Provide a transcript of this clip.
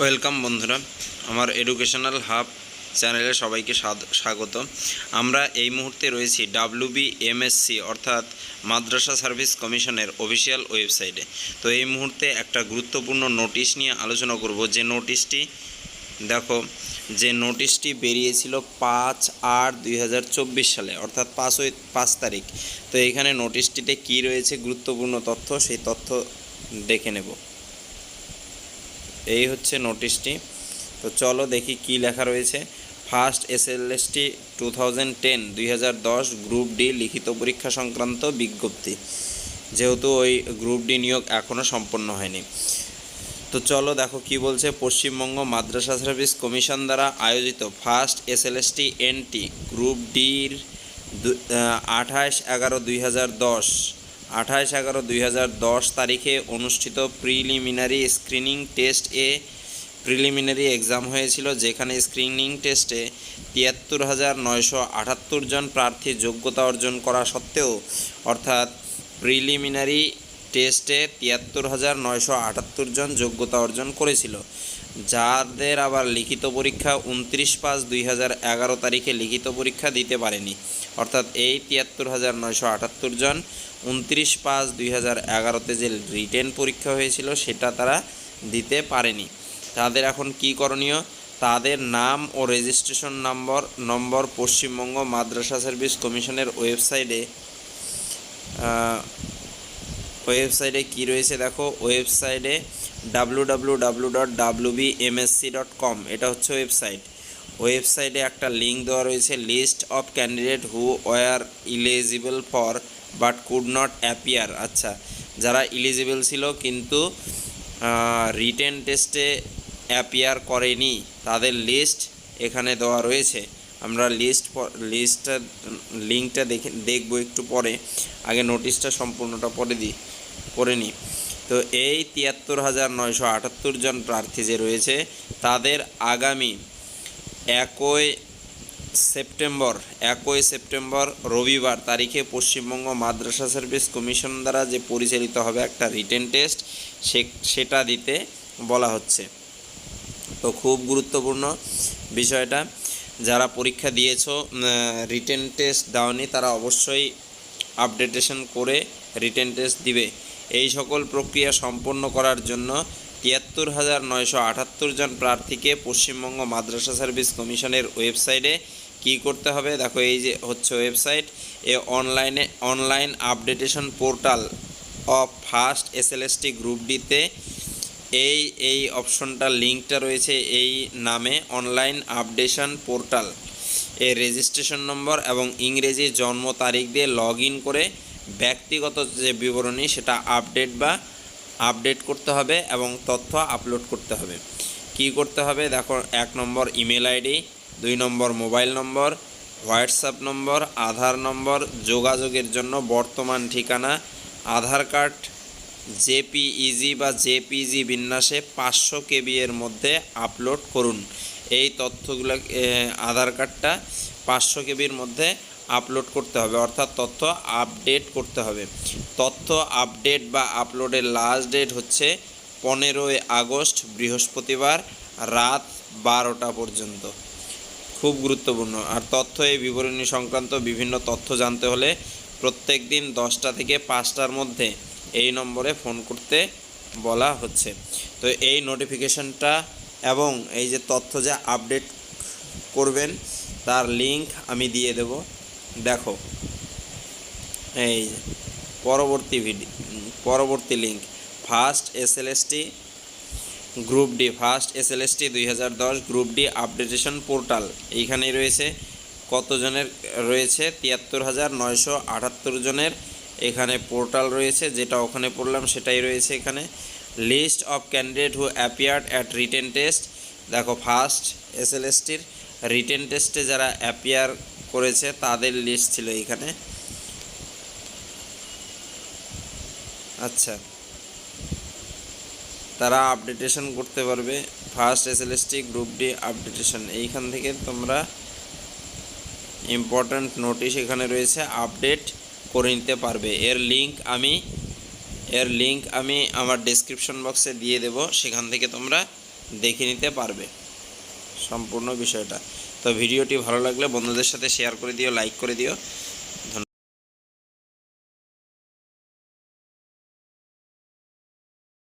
Welcome বন্ধুরা, আমার educational hub চ্যানেলে সবাইকে স্বাগত। আমরা এই মুহূর্তে রয়েছি WBMSC অর্থাৎ মাদ্রাসা সার্ভিস কমিশনের অফিসিয়াল ওয়েবসাইটে। তো এই মুহূর্তে একটা গুরুত্বপূর্ণ নোটিশ নিয়ে আলোচনা করব। যে নোটিশটি দেখো, যে নোটিশটি বেরিয়েছিল 5/8/2024 সালে, অর্থাৎ 5 তারিখ। তো এখানে নোটিশটিতে কি রয়েছে গুরুত্বপূর্ণ তথ্য, সেই তথ্য দেখে নেব। এই হচ্ছে নোটিশটি। তো চলো দেখি কি লেখা রয়েছে। ফার্স্ট SLST 2010 গ্রুপ ডি লিখিত পরীক্ষা সংক্রান্ত বিজ্ঞপ্তি। যেহেতু ওই গ্রুপ ডি নিয়োগ এখনও সম্পন্ন হয়নি। তো চলো দেখো কি বলছে। পশ্চিমবঙ্গ মাদ্রাসা সার্ভিস কমিশন দ্বারা আয়োজিত ফার্স্ট SLST NT গ্রুপ ডির 28/11/2010 তারিখে অনুষ্ঠিত preliminary screening test preliminary exam হয়েছিল, যেখানে স্ক্রিনিং টেস্টে 73,978 জন প্রার্থী যোগ্যতা অর্জন করা সত্ত্বেও, অর্থাৎ প্রিলিমিনারি টেস্টে 73,978 জন যোগ্যতা অর্জন করেছিল, যাদের আবার লিখিত পরীক্ষা 29/5/2011 তারিখে লিখিত পরীক্ষা দিতে পারেনি। অর্থাৎ এই 73,978 জন 29/5/2011 যে রিটেন পরীক্ষা হয়েছিল সেটা তারা দিতে পারেনি। তাদের এখন কি করণীয়? তাদের নাম ও রেজিস্ট্রেশন নম্বর পশ্চিমবঙ্গ মাদ্রাসা সার্ভিস কমিশনের ওয়েবসাইটে কি রয়েছে দেখো। ওয়েবসাইটে www.wbmsc.com, এটা হচ্ছে ওয়েবসাইটে একটা লিঙ্ক দেওয়া রয়েছে, list of candidate who were eligible for but could not appear. আচ্ছা, যারা ইলিজিবল ছিল কিন্তু রিটেন টেস্টে অ্যাপিয়ার করেনি, তাদের লিস্ট এখানে দেওয়া রয়েছে। আমরা লিস্টটা লিঙ্কটা দেখবো একটু পরে। আগে নোটিশটা সম্পূর্ণটা পড়ে নিই। তো এই 73,978 জন প্রার্থী যে রয়েছে, তাদের আগামী 1 সেপ্টেম্বর রবিবার তারিখে পশ্চিমবঙ্গ মাদ্রাসা সার্ভিস কমিশন দ্বারা যে পরিচালিত হবে একটা রিটেন টেস্ট, সেটা দিতে বলা হচ্ছে। তো খুব গুরুত্বপূর্ণ বিষয়টা। যারা পরীক্ষা দিয়েছো, রিটেন টেস্ট দাওনি, তারা অবশ্যই আপডেটেশন করে রিটেন টেস্ট দিবে। এই সকল প্রক্রিয়া সম্পন্ন করার জন্য 73,978 জন প্রার্থীকে পশ্চিমবঙ্গ মাদ্রাসা সার্ভিস কমিশনের ওয়েবসাইটে কি করতে হবে দেখো। এই যে হচ্ছে website, online updation portal of first SLST group ডিতে এই অপশনটা লিঙ্কটা রয়েছে এই নামে, অনলাইন আপডেশন পোর্টাল। এর রেজিস্ট্রেশন নম্বর এবং ইংরেজি জন্ম তারিখ দিয়ে লগ ইন করে ব্যক্তিগত যে বিবরণী সেটা আপডেট করতে হবে এবং তথ্য আপলোড করতে হবে। কি করতে হবে দেখো। 1 নম্বর ইমেল আইডি, 2 নম্বর মোবাইল নম্বর, হোয়াটসঅ্যাপ নম্বর, আধার নম্বর, যোগাযোগের জন্য বর্তমান ঠিকানা, আধার কার্ড জেপিইজি বা জেপিজি বিন্যাসে 500 KB এর মধ্যে আপলোড করুন। এই তথ্যগুলো আধার কার্ডটা 500 KB এর মধ্যে আপলোড করতে হবে, অর্থাৎ তথ্য আপডেট করতে হবে। তথ্য আপডেট বা আপলোডের লাস্ট ডেট হচ্ছে 15 আগস্ট বৃহস্পতিবার রাত 12টা পর্যন্ত। খুব গুরুত্বপূর্ণ। আর তথ্য এই বিবরণী সংক্রান্ত বিভিন্ন তথ্য জানতে হলে প্রত্যেক দিন 10টা থেকে 5টার মধ্যে এই নম্বরে ফোন করতে বলা হচ্ছে। তো এই নোটিফিকেশনটা এবং এই যে তথ্য যা আপডেট করবেন তার লিঙ্ক আমি দিয়ে দেব। দেখো এই পরবর্তী link, first SLST group D 2010 group D updation portal. এইখানেই রয়েছে কতজনের রয়েছে, 73,978 জনের এখানে পোর্টাল রয়েছে। যেটা ওখানে পড়লাম সেটাই রয়েছে এখানে। List of candidate who appeared at written test. দেখো ফার্স্ট SLSTর রিটেন টেস্টে যারা অ্যাপিয়ার করেছে তাদের লিস্ট ছিল এখানে। আচ্ছা, তারা আপডেটেশন করতে পারবে। First SLST group D updation, এইখান থেকে তোমরা ইম্পর্ট্যান্ট নোটিশ এখানে রয়েছে, আপডেট করে নিতে পারবে। এর লিঙ্ক আমি আমার ডেসক্রিপশন বক্সে দিয়ে দেব, সেখান থেকে তোমরা দেখে নিতে পারবে সম্পূর্ণ বিষয়টা। তো ভিডিওটি ভালো লাগলে বন্ধুদের সাথে শেয়ার করে দিও, লাইক করে দিও।